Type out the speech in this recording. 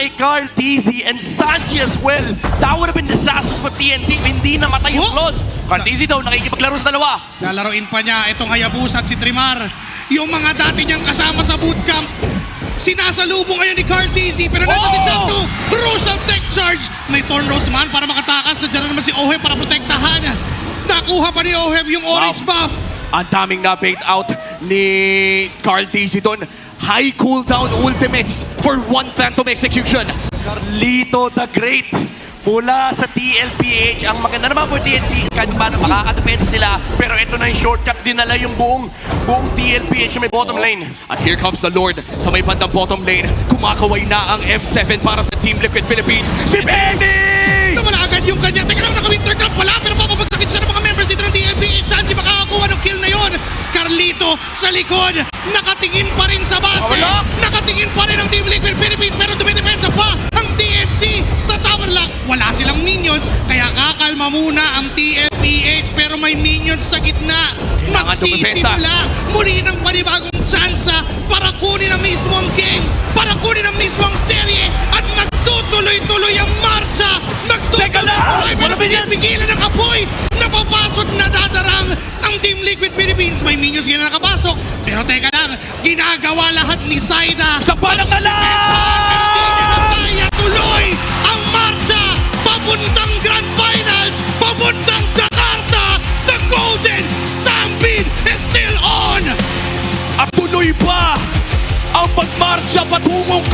kay Carl, TZ, and Sanji as well. That would have been disastrous for TNC if hindi namatay yung Claude. Carl TZ daw, nakikipaglaro sa dalawa. Lalaroin pa niya itong Hayabusa at si Trimar. Yung mga dati niyang kasama sa bootcamp, sinasalubong ngayon ni Carl TZ, pero nandun si Chanto. Crucial tech charge. May Tornos man para makatakas. Nandiyan naman si Oheb para protektahan. Nakuha pa ni Oheb yung orange buff. Ang daming na-bait out ni Carl TZ doon. High cooldown ultimates for one Phantom execution. Carlito the Great mula sa TLPH. Ang maganda naman for TNT, kahit paano makakadepensa sila. Pero ito na yung shortcut, dinala yung buong TLPH may bottom lane. At here comes the Lord sa may bandang bottom lane. Kumakaway na ang M7 para sa Team Liquid Philippines. Si Benny! Nawala agad yung kanya. Teka lang, naka-winter cup pala. Pero papapagsakit siya ng mga members dito ng TLPH. Sanji makakakuha ng kill na yon. Carlito sa likod. Nakatingin pa rin sa base. Nakatingin pa rin ang Team Liquid Philippines. Pero dumidepensa pa ang TNC. Tatawa lang. Wala silang minions. Kaya kakalma muna ang TLPH. Pero may minions sa gitna. Magsisimula muli ng panibagong tsansa para kunin ang mismong game. Para kunin ang mismong serye. At magtutuloy-tuloy ang marcha. Magtutuloy-tuloy. Pero pinipigilan ng apoy. Napapasok na dadarang ang Team Liquid Philippines. May minions na nakapasok. Pero teka lang, ginagawa lahat ni Saida. Sa palang na Kaya tuloy ang marcha. Papuntang Grand Finals. Papuntang Jakarta. The Golden Stampede is still on. At tuloy pa ang pagmarcha patungong